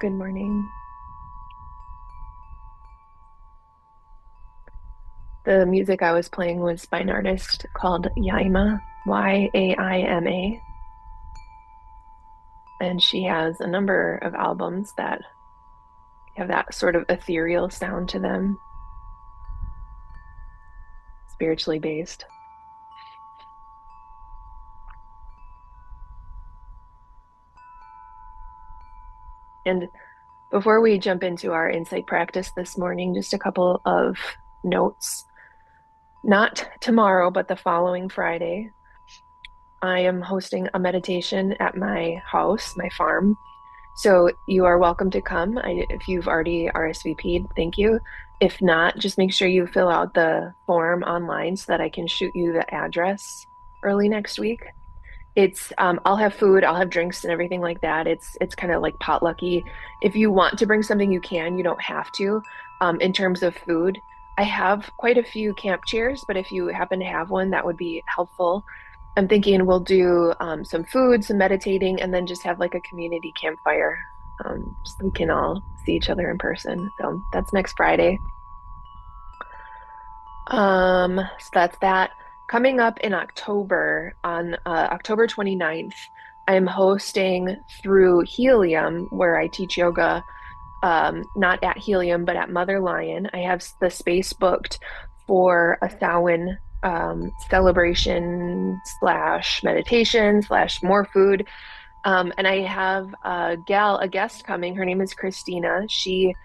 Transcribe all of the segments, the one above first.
Good morning. The music I was playing was by an artist called Yaima, Yaima, and she has a number of albums that have that sort of ethereal sound to them, spiritually based. And before we jump into our insight practice this morning, just a couple of notes. Not tomorrow, but the following Friday, I am hosting a meditation at my house, my farm. So you are welcome to come. If you've already RSVP'd, thank you. If not, just make sure you fill out the form online so that I can shoot you the address early next week. I'll have food, I'll have drinks and everything like that. It's kind of like potlucky. If you want to bring something, you can. You don't have to. In terms of food, I have quite a few camp chairs, but if you happen to have one, that would be helpful. I'm thinking we'll do some food, some meditating, and then just have like a community campfire, so we can all see each other in person. So that's next Friday. So that's that. Coming up in October, on October 29th, I'm hosting through Helium, where I teach yoga, not at Helium, but at Mother Lion. I have the space booked for a Samhain celebration slash meditation slash more food. And I have a guest coming. Her name is Christina. She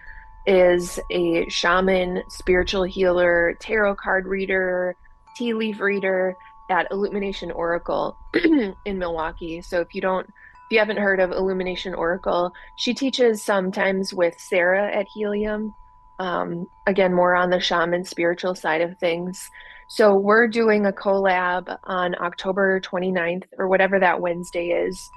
is a shaman, spiritual healer, tarot card reader, tea leaf reader at Illumination Oracle in Milwaukee. So if you haven't heard of Illumination Oracle, she teaches sometimes with Sarah at Helium. Again, more on the shaman spiritual side of things. So we're doing a collab on October 29th or whatever that Wednesday is.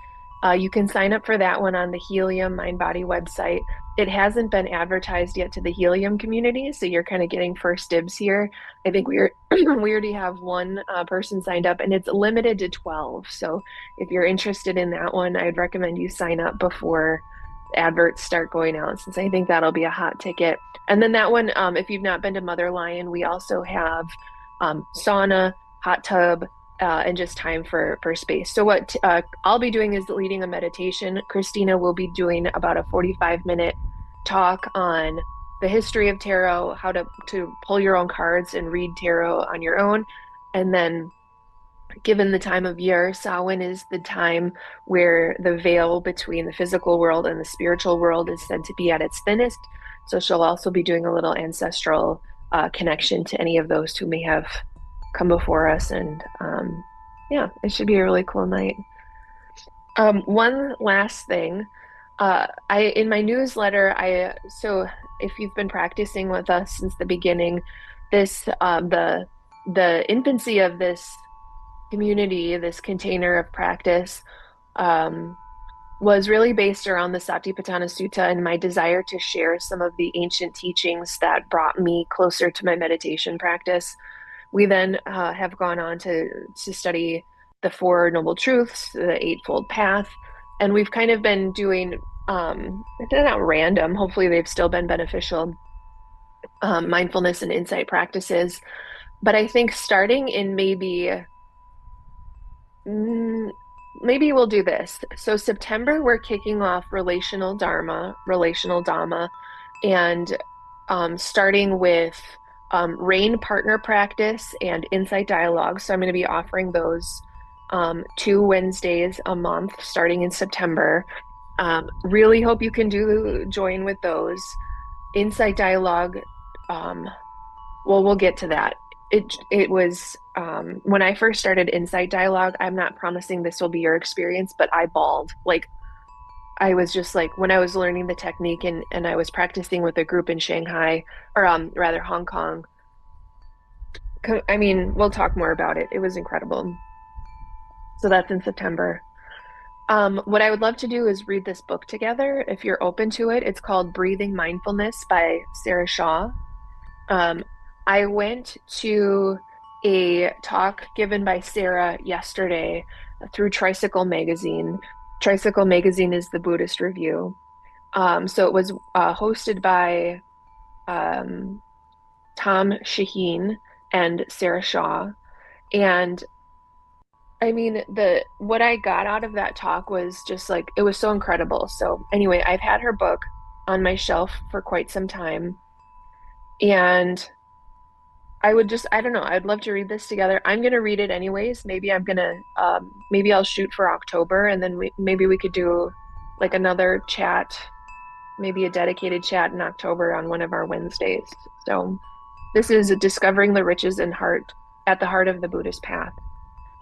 You can sign up for that one on the Helium Mind Body website. It hasn't been advertised yet to the Helium community, so you're kind of getting first dibs here. I think we already have one person signed up, and it's limited to 12. So if you're interested in that one, I'd recommend you sign up before adverts start going out, since I think that'll be a hot ticket. And then that one, if you've not been to Mother Lion, we also have sauna, hot tub, and just time for space. So what I'll be doing is leading a meditation. Christina will be doing about a 45-minute talk on the history of tarot, how to pull your own cards and read tarot on your own. And then given the time of year, Samhain is the time where the veil between the physical world and the spiritual world is said to be at its thinnest. So she'll also be doing a little ancestral connection to any of those who may have come before us. And yeah, it should be a really cool night. One last thing. I in my newsletter, I so if you've been practicing with us since the beginning, this the infancy of this community, this container of practice, um, was really based around the Satipatthana Sutta and my desire to share some of the ancient teachings that brought me closer to my meditation practice. We then have gone on to study the Four Noble Truths, the Eightfold Path, and we've kind of been doing they're not random. Hopefully, they've still been beneficial mindfulness and insight practices. But I think starting in mm, maybe we'll do this. So September, we're kicking off relational Dharma, and starting with RAIN partner practice and insight dialogue. So I'm going to be offering those 2 Wednesdays a month starting in September. Really hope you can join with those. Insight dialogue. Um, well, we'll get to that. It was when I first started Insight Dialogue. I'm not promising this will be your experience, but I bawled. Like I was just like when I was learning the technique and I was practicing with a group in Shanghai or rather Hong Kong. I mean, we'll talk more about it. It was incredible. So that's in September. What I would love to do is read this book together if you're open to it. It's called Breathing Mindfulness by Sarah Shaw. Um, I went to a talk given by Sarah yesterday through Tricycle Magazine. Tricycle Magazine is the Buddhist Review. So it was hosted by um, Tom Shaheen and Sarah Shaw. And I mean, the what I got out of that talk was just like it was so incredible. So anyway, I've had her book on my shelf for quite some time, and I don't know, I'd love to read this together. I'm gonna read it anyways. Maybe I'll shoot for October, and then maybe we could do like another chat, maybe a dedicated chat in October on one of our Wednesdays. So this is Discovering the Riches and Heart at the Heart of the Buddhist Path.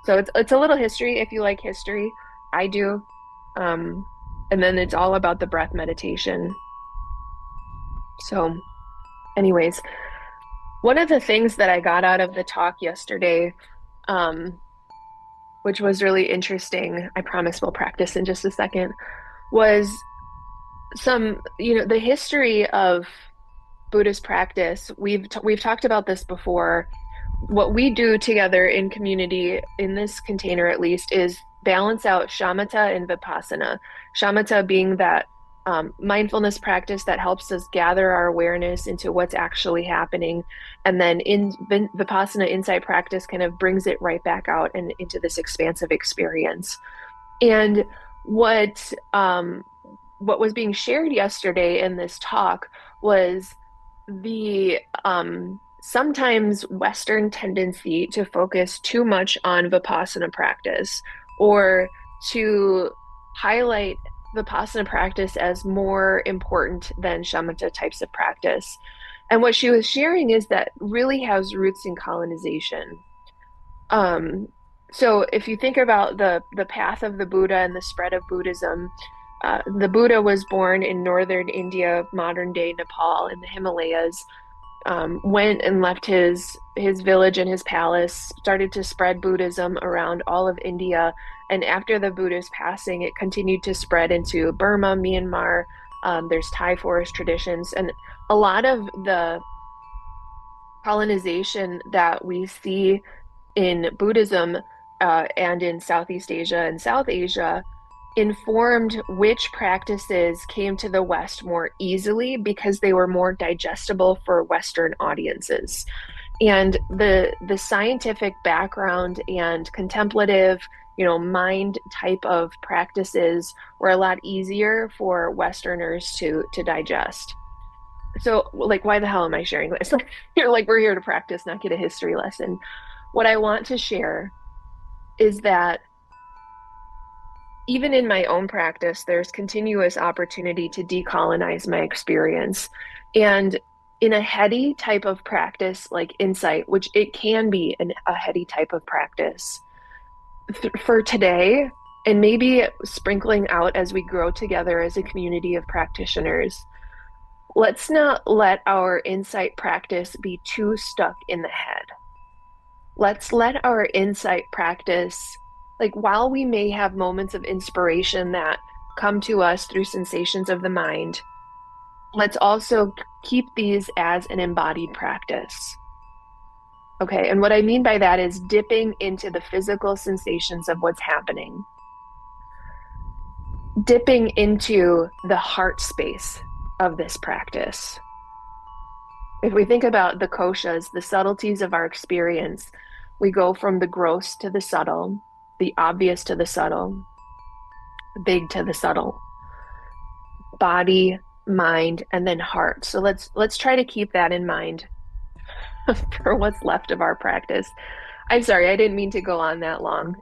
So it's a little history if you like history. I do. Um, and then it's all about the breath meditation. So, anyways, one of the things that I got out of the talk yesterday, um, which was really interesting, I promise we'll practice in just a second, was the history of Buddhist practice. We've talked about this before. What we do together in community, in this container at least, is balance out shamatha and vipassana. Shamatha being that mindfulness practice that helps us gather our awareness into what's actually happening. And then in vipassana, insight practice kind of brings it right back out and into this expansive experience. And what um, what was being shared yesterday in this talk was the sometimes Western tendency to focus too much on Vipassana practice or to highlight Vipassana practice as more important than shamatha types of practice. And what she was sharing is that really has roots in colonization. Um, so if you think about the path of the Buddha and the spread of Buddhism, the Buddha was born in northern India, modern day Nepal, in the Himalayas. Went and left his village and his palace, started to spread Buddhism around all of India, and after the Buddha's passing, it continued to spread into Burma, Myanmar. There's Thai forest traditions, and a lot of the colonization that we see in Buddhism and in Southeast Asia and South Asia informed which practices came to the West more easily because they were more digestible for Western audiences. And the scientific background and contemplative, mind type of practices were a lot easier for Westerners to digest. So, like, why the hell am I sharing this? You're like, we're here to practice, not get a history lesson. What I want to share is that even in my own practice, there's continuous opportunity to decolonize my experience. And in a heady type of practice like insight, which it can be a heady type of practice for today, and maybe sprinkling out as we grow together as a community of practitioners, let's not let our insight practice be too stuck in the head. Let's let our insight practice, like while we may have moments of inspiration that come to us through sensations of the mind, let's also keep these as an embodied practice. Okay, and what I mean by that is dipping into the physical sensations of what's happening, dipping into the heart space of this practice. If we think about the koshas, the subtleties of our experience, we go from the gross to the subtle, the obvious to the subtle, the big to the subtle, body, mind, and then heart. So let's try to keep that in mind for what's left of our practice. I'm sorry, I didn't mean to go on that long.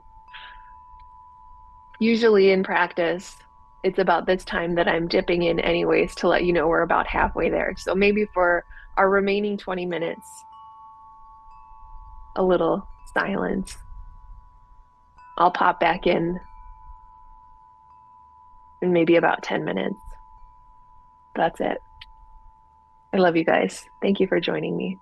Usually in practice, it's about this time that I'm dipping in anyways to let you know we're about halfway there. So maybe for our remaining 20 minutes, a little silence. I'll pop back in maybe about 10 minutes. That's it. I love you guys. Thank you for joining me.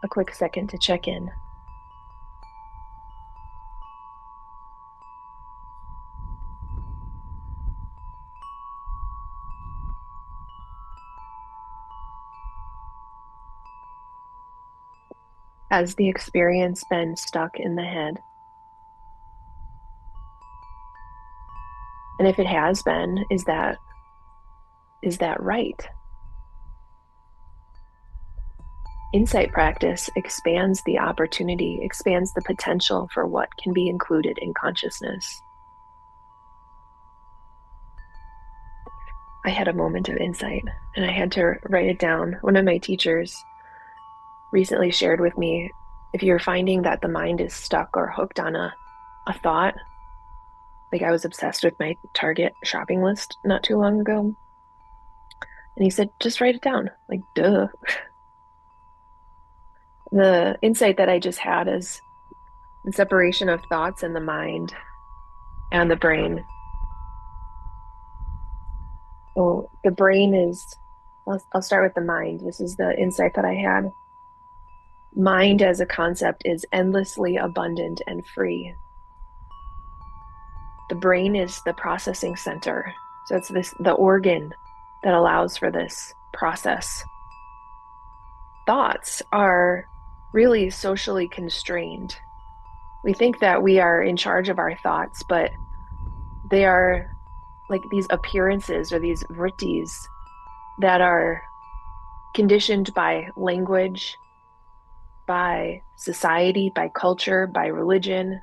a quick second to check in. Has the experience been stuck in the head? And if it has been, is that right? Insight practice expands the opportunity, expands the potential for what can be included in consciousness. I had a moment of insight and I had to write it down. One of my teachers recently shared with me, if you're finding that the mind is stuck or hooked on a thought, like I was obsessed with my Target shopping list not too long ago. And he said, just write it down. Like, duh. The insight that I just had is the separation of thoughts and the mind and the brain. Well, the brain is, I'll start with the mind. This is the insight that I had. Mind as a concept is endlessly abundant and free. The brain is the processing center. So it's the organ that allows for this process. Thoughts are really socially constrained. We think that we are in charge of our thoughts, but they are like these appearances or these vrittis that are conditioned by language, by society, by culture, by religion.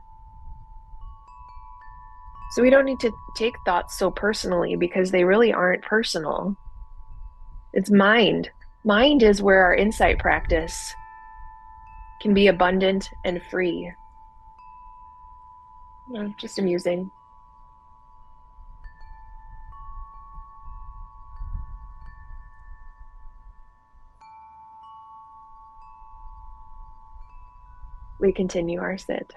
So we don't need to take thoughts so personally because they really aren't personal. It's mind. Mind is where our insight practice can be abundant and free. Just amusing. We continue our sit.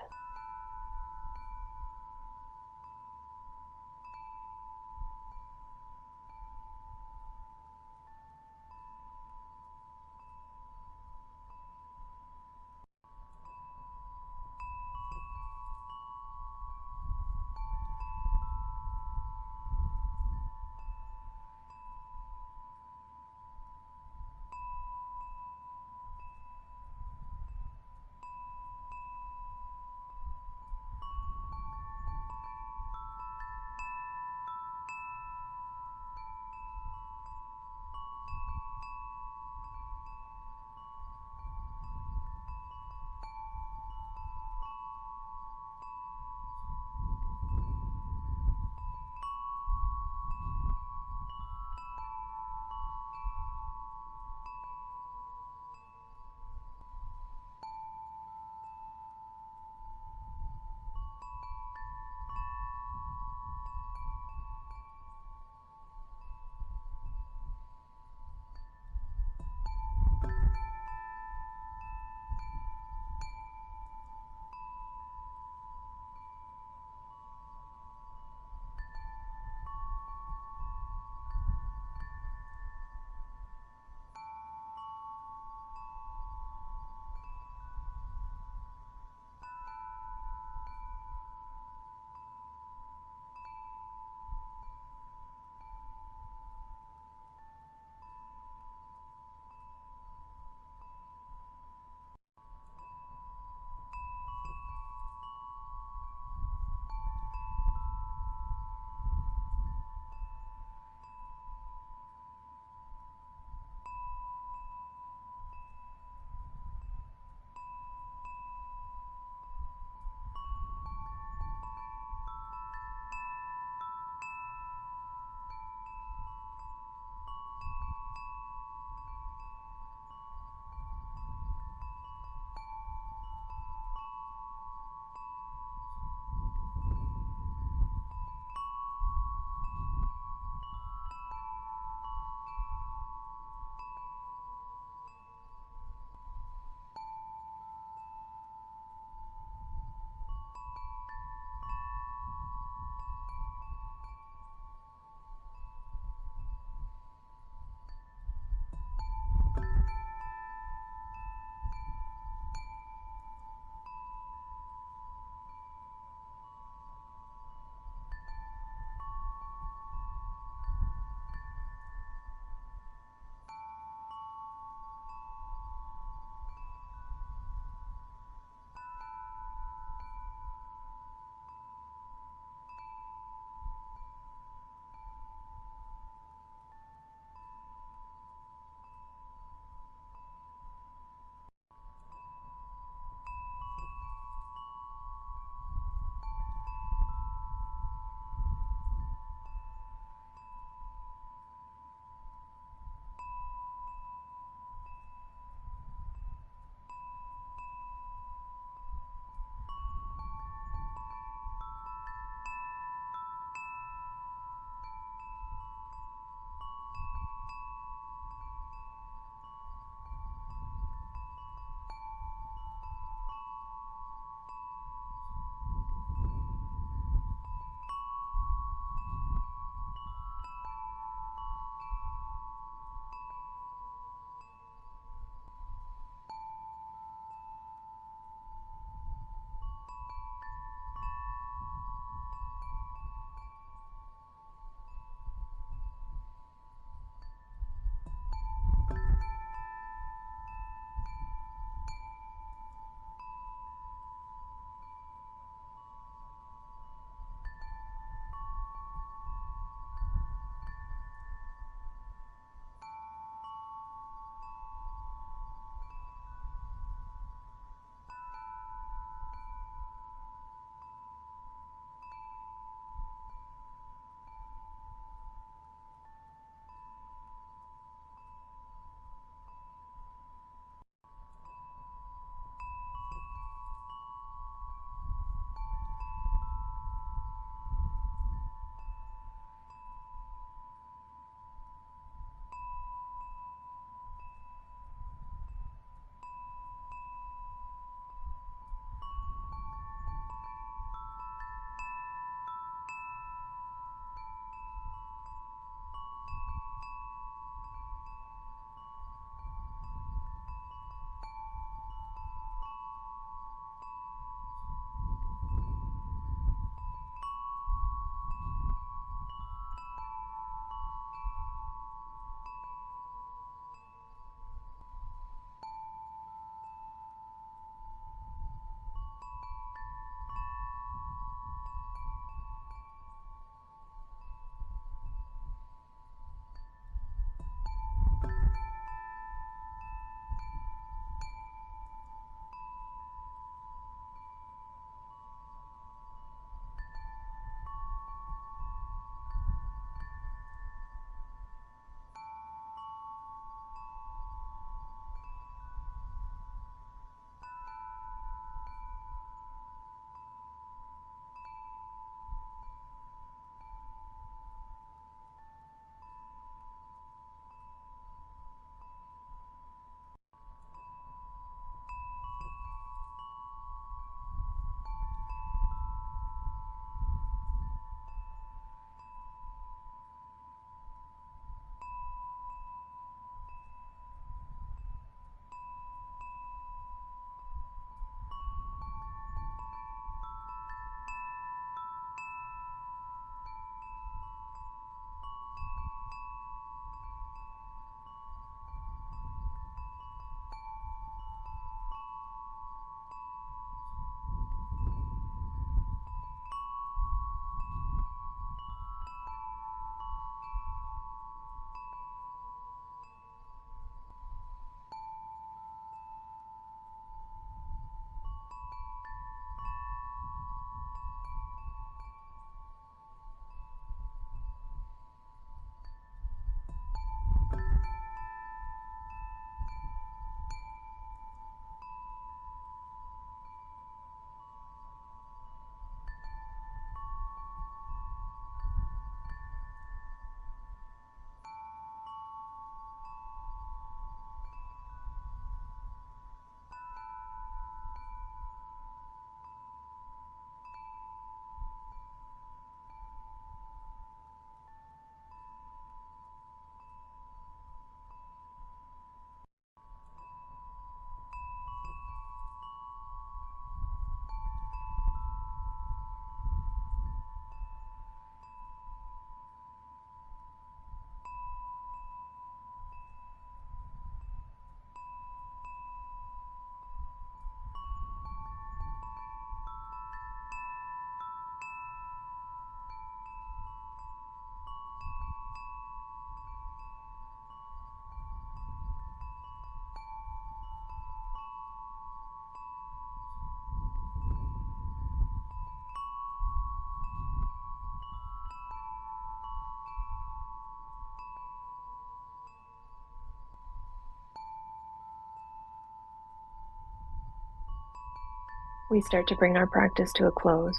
we start to bring our practice to a close.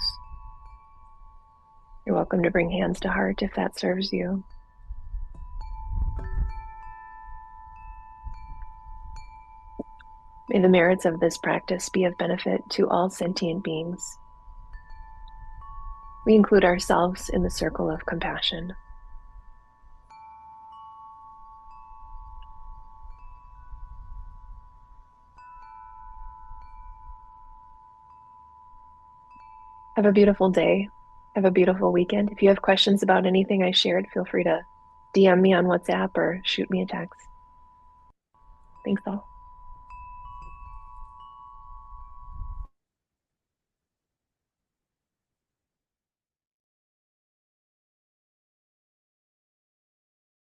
You're welcome to bring hands to heart if that serves you. May the merits of this practice be of benefit to all sentient beings. We include ourselves in the circle of compassion. Have a beautiful day. Have a beautiful weekend. If you have questions about anything I shared, feel free to DM me on WhatsApp or shoot me a text. Thanks all.